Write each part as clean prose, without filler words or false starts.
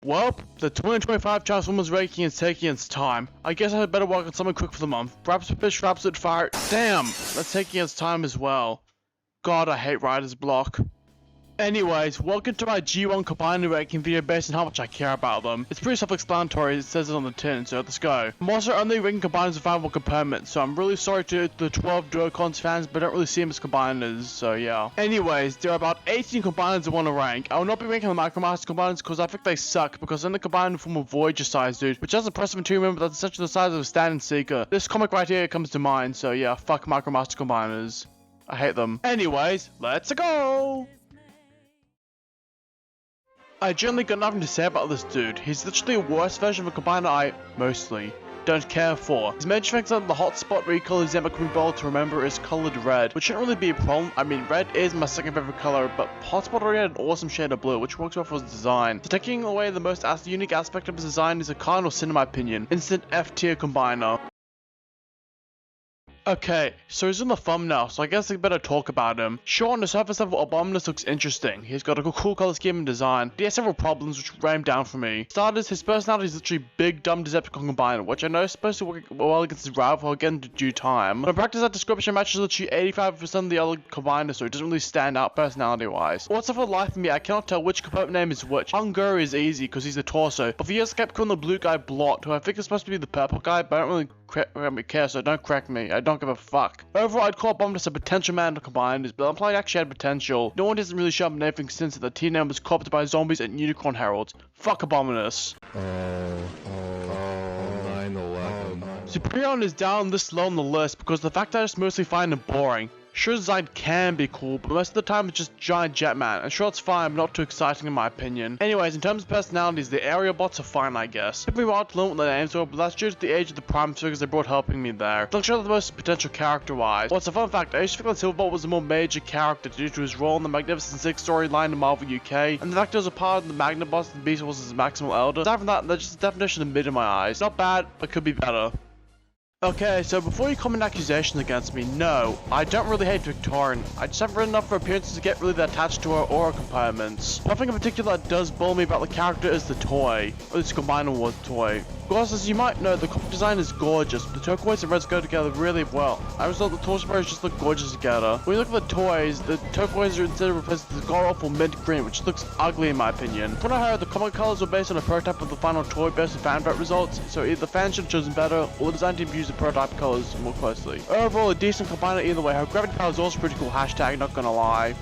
Well, the 2025 Transformers ranking is taking its time. I guess I had better work on something quick for the month. Perhaps Fish Raps at Fire. Damn! That's taking its time as well. God, I hate Writer's Block. Anyways, welcome to my G1 Combiner ranking video based on how much I care about them. It's pretty self-explanatory, it says it on the tin, so let's go. I'm also only ranking combiners with valuable components, so I'm really sorry to the 12 Duocons fans, but I don't really see them as combiners, so yeah. Anyways, there are about 18 combiners I want to rank. I will not be ranking the Micromaster combiners because I think they suck, because they're in the combiner form of Voyager size, dude, which has impressive material, but that's essentially the size of a standing Seeker. This comic right here comes to mind, so yeah, fuck Micromaster combiners. I hate them. Anyways, let's go! I generally got nothing to say about this dude. He's literally a worse version of a combiner I, mostly, don't care for. His major things on the hotspot recolor his Iacon ball to remember is colored red, which shouldn't really be a problem. I mean, red is my second favorite color, but hotspot already had an awesome shade of blue, which works well for his design. So taking away the most unique aspect of his design is a cardinal sin in my opinion. Instant F tier combiner. Okay, so he's in the thumbnail, so I guess I better talk about him. Sure, on the surface level, Abominus looks interesting. He's got a cool color scheme and design, but he has several problems which ran him down for me. Starters, his personality is literally big, dumb Decepticon combiner, which I know is supposed to work well against his rival again in due time. When I practice that description matches literally 85% of the other combiners, so it doesn't really stand out personality-wise. Also, for the life of me, I cannot tell which component name is which. Hungur is easy, because he's the torso, but for years I kept calling the blue guy Blot, who I think is supposed to be the purple guy, but I don't really care, so don't correct me. I don't give a fuck. Overall, I'd call Abominus a potential man to combine this, but I'm probably actually had potential. No one hasn't really shown up anything since the team name was co-opted by zombies and unicorn heralds. Fuck Abominus. 9/11. Superion is down this low on the list because the fact that I just mostly find him boring. Sure, design can be cool, but most of the time it's just giant Jetman, and sure it's fine, but not too exciting in my opinion. Anyways, in terms of personalities, the area bots are fine, I guess. It took me a while to learn what their names were, but that's due to the age of the prime figures they brought helping me there. Don't show the most potential character-wise. What's a fun fact, I used to think that Silverbolt was a more major character due to his role in the Magnificent Six storyline in Marvel UK, and the fact he was a part of the Magnabots and Beast Wars as Maximal Elder. Aside from that, they're just a definition of mid in my eyes. Not bad, but could be better. Okay, so before you comment accusations against me, no, I don't really hate Victorian. I just haven't read enough for appearances to get really that attached to her aura components. One thing in particular that does bother me about the character is the toy. Or this combiner was toy. Of course, as you might know, the comic design is gorgeous, but the turquoise and reds go together really well. I always thought the torso bars just look gorgeous together. When you look at the toys, the turquoise are instead replaced with the god-awful mint green, which looks ugly in my opinion. From what I heard, the comic colors were based on a prototype of the final toy based on fan vote results, so either the fans should have chosen better, or the design team used the prototype colors more closely. Overall, a decent combiner either way. Her gravity power is also pretty cool, hashtag not gonna lie.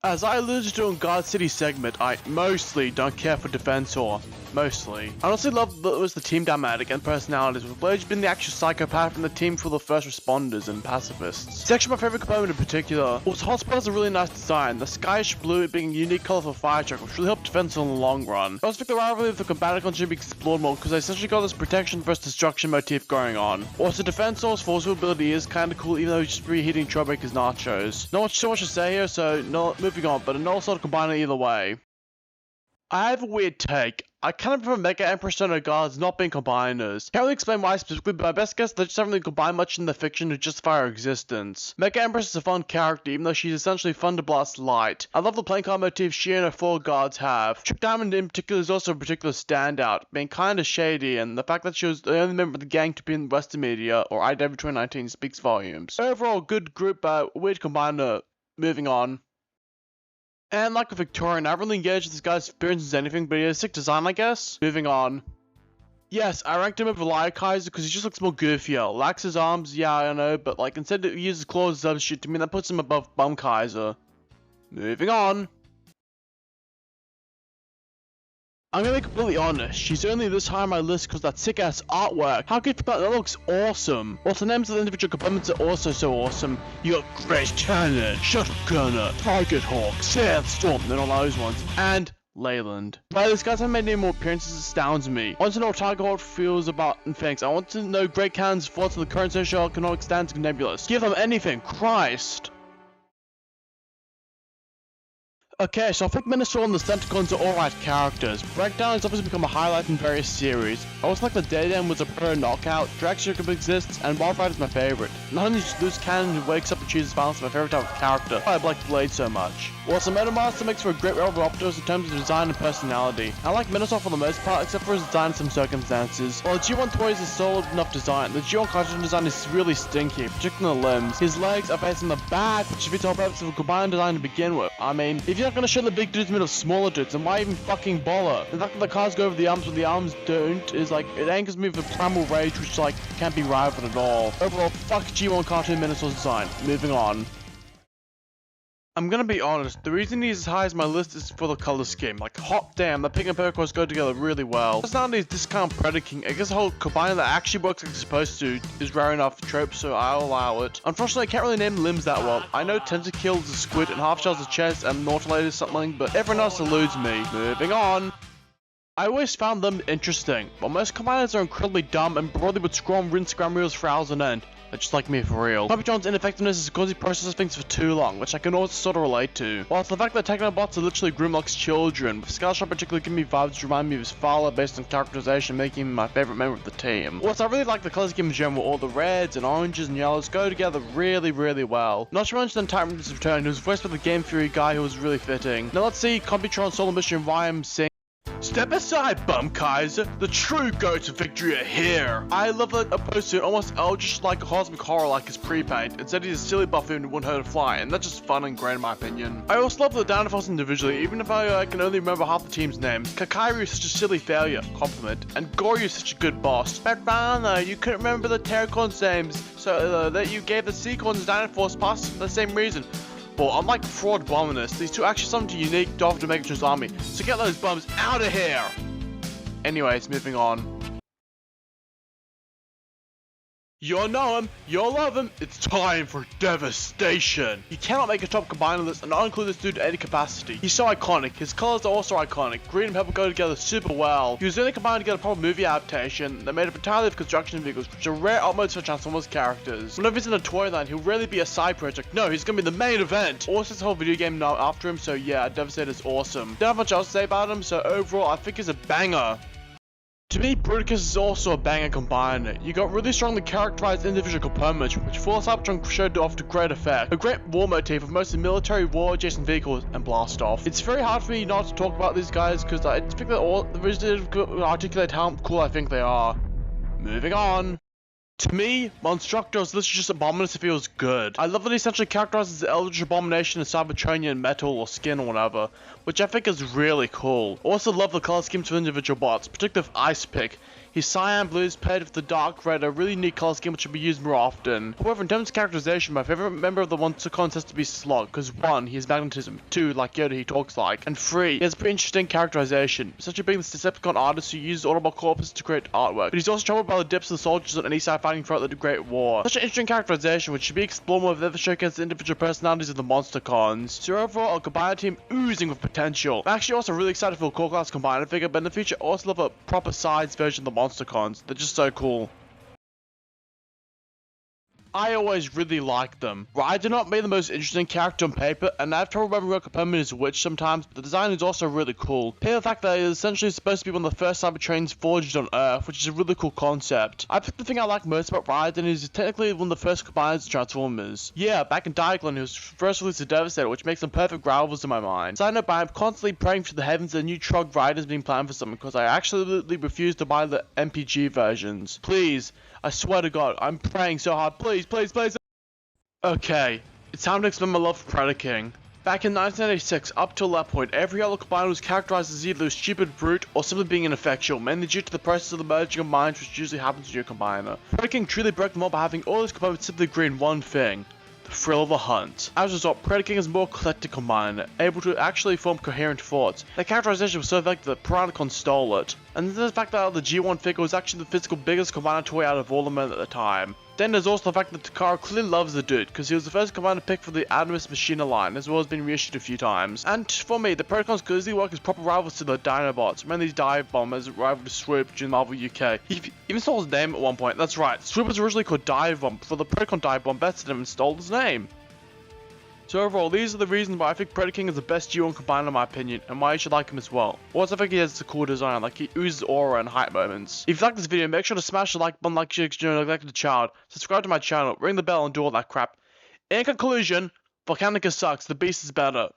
As I alluded to in God City segment, I mostly don't care for Defensor. Mostly. I honestly love that it was the team dynamic and personalities, with Blade being the actual psychopath and the team for the first responders and pacifists. It's actually my favorite component in particular. Also, Hotspot has a really nice design, the skyish blue being a unique color for fire truck, which really helped Defensor in the long run. I also think the rivalry of the Combaticons should be explored more, because they essentially got this protection versus destruction motif going on. Also, Defensor's forceful ability is kinda cool, even though he's just reheating Troubreaker's nachos. Not so much to say here, so moving on, but another sort of combiner either way. I have a weird take. I kind of prefer Mega Empress Stone Guards not being combiners. Can't really explain why specifically, but my best guess they just haven't really combined much in the fiction to justify her existence. Mega Empress is a fun character, even though she's essentially fun to blast light. I love the playing card motif she and her four guards have. Trick Diamond in particular is also a particular standout, being kinda shady, and the fact that she was the only member of the gang to be in Western media, or IDW 2019, speaks volumes. Overall, good group, weird combiner. Moving on. And like a Victorian, I haven't really engaged with this guy's appearances anything, but he has a sick design, I guess. Moving on. Yes, I ranked him over Liokaiser because he just looks more goofier. Lacks his arms, yeah, I know, but like instead he uses claws as substitute, to me that puts him above Bumkaiser. Moving on. I'm gonna be completely honest, she's only this high on my list because that sick ass artwork. How could you forget that looks awesome? Also, the names of the individual components are also so awesome. You got Grace Cannon, Shuttle Target Hawk, Sandstorm, and all those ones. And Leyland. Why this guy's haven't made any more appearances astounds me. I want to know what Target Hawk feels about and thinks. I want to know Great Cannon's thoughts on the current social economic stance of Nebulous. Give them anything, Christ! Okay, so I think Menasor and the Seacons are alright characters. Breakdown has obviously become a highlight in various series. I also like the Day was a pro knockout, Dragonball exists, and Wildfire is my favorite. Not only just loose cannon who wakes up and chooses violence is my favorite type of character, I like Blade so much. Also, Menasor makes for a great rival Optos in terms of design and personality. I like Menasor for the most part, except for his design in some circumstances. While the G1 toy is a solid enough design, the G1 cartridge design is really stinky, particularly the limbs. His legs are facing the back, which defeats the whole purpose of a combined design to begin with. I mean, if you're not gonna show the big dudes made of smaller dudes, then why even fucking bother? The fact that the cars go over the arms when the arms don't is like, it angers me with a primal rage which like can't be rivaled at all. Overall, fuck G1 cartoon Menasor's design. Moving on. I'm gonna be honest, the reason he's as high as my list is for the color scheme. Like, hot damn, the pink and purple go together really well. Personality is discount Predaking. I guess the whole combine that actually works like it's supposed to is rare enough trope, so I'll allow it. Unfortunately, I can't really name limbs that well. I know Tentacles is a squid and Half Shell's a chest and Nautilator is something, but everyone else eludes me. Moving on. I always found them interesting, but most combiners are incredibly dumb and broadly would scroll on Instagram reels for hours on end. Just like me for real. John's ineffectiveness is because he processes things for too long, which I can also sort of relate to. Whilst the fact that Technobots are literally Grimlock's children, with Skullshot particularly giving me vibes to remind me of his father based on characterization, making him my favorite member of the team. Also, I really like the color scheme in general. All the reds and oranges and yellows go together really, really well. Not to mention the Titan's return, who was voiced by the Game Fury guy who was really fitting. Now let's see Computron Solo Mission Rhyme sing. Step aside, Liokaiser. The true goats of victory are here. I love that opposed to almost eldritch like a cosmic horror like his pre-paint. Instead he's a silly buffoon who wouldn't hurt a fly, and that's just fun and great in my opinion. I also love the downfalls individually, even if I can only remember half the team's names. Kakairu is such a silly failure, compliment, and Goryu is such a good boss. But Rana, you couldn't remember the Terracon's names, so that you gave the Seacons Dynaforce passes for the same reason. But unlike Fraud Bombinus, these two actually summoned a unique Dolphin Megatron's army, so get those bums out of here! Anyways, moving on. You'll know him, you'll love him, it's time for Devastation! You cannot make a top combiner list and not include this dude to any capacity. He's so iconic, his colors are also iconic, green and purple go together super well. He was only combined to get a proper movie adaptation that made up entirely of construction vehicles, which are rare outmodes for Transformers characters. Whenever he's in a toy line, he'll rarely be a side project, no, he's gonna be the main event! Also, this whole video game now after him, so yeah, Devastator's awesome. Don't have much else to say about him, so overall, I think he's a banger. To me, Bruticus is also a banger combiner. You got really strongly characterized individual components, which Full Cybertron showed off to great effect. A great war motif of mostly military war adjacent vehicles and blast off. It's very hard for me not to talk about these guys because I think that all the reasons articulate how cool I think they are. Moving on. To me, Monstructor is literally just Abominus if he was good. I love that he essentially characterizes the Eldritch Abomination as Cybertronian metal or skin or whatever, which I think is really cool. Also love the color schemes for individual bots, particularly with Ice Pick. His cyan blues paired with the dark red are a really neat color scheme which should be used more often. However, in terms of characterization, my favorite member of the Monstercons has to be Slug, because 1, he has magnetism, 2, like Yoda he talks like, and 3, he has a pretty interesting characterization, essentially being this Decepticon artist who uses Autobot corpus to create artwork, but he's also troubled by the dips of the soldiers on any side fighting throughout the Great War. Such an interesting characterization which should be explored more if ever showcase the individual personalities of the Monstercons. So overall, a combiner team oozing with potential. I'm actually also really excited for a core class combiner figure, but in the future I also love a proper size version of the Monstercons. They're just so cool. I always really like them. Raiden did not make the most interesting character on paper, and I have trouble remembering what component is which sometimes, but the design is also really cool. Pay the fact that it is essentially supposed to be one of the first Cybertrains forged on Earth, which is a really cool concept. I think the thing I like most about Raiden is he's technically one of the first combiners of Transformers. Yeah, back in Iacon he was first released as Devastator, which makes them perfect rivals in my mind. Side note, but I'm constantly praying to the heavens that a new Trog Raiden is being planned for something, because I absolutely refuse to buy the MPG versions. Please. I swear to God, I'm praying so hard. Please, please, please. Okay, it's time to explain my love for Predaking. Back in 1986, up till that point, every other combiner was characterized as either a stupid brute or simply being ineffectual, mainly due to the process of the merging of minds which usually happens to your combiner. Predaking truly broke them all by having all these components simply agree in one thing. The thrill of the hunt. As a result, Predaking is a more eclectic combiner, able to actually form coherent thoughts. Their characterization was so effective that Piranacon stole it. And then the fact that the G1 figure was actually the physical biggest combiner toy out of all of them at the time. Then there's also the fact that Takara clearly loves the dude, because he was the first combiner pick for the Adamus Machina line, as well as being reissued a few times. And for me, the Predacons could easily work as proper rivals to the Dinobots. Remember these dive bombers rival to Swoop during Marvel UK. He even stole his name at one point, that's right. Swoop was originally called Dive Bomb, before the Predacon Dive Bomb bested him and stole his name. So overall, these are the reasons why I think Predaking is the best G1 combiner in my opinion, and why you should like him as well. Also, I think he has a cool design, like he oozes aura and hype moments. If you like this video, make sure to smash the like button like the child, subscribe to my channel, ring the bell and do all that crap. In conclusion, Volcanica sucks, the beast is better.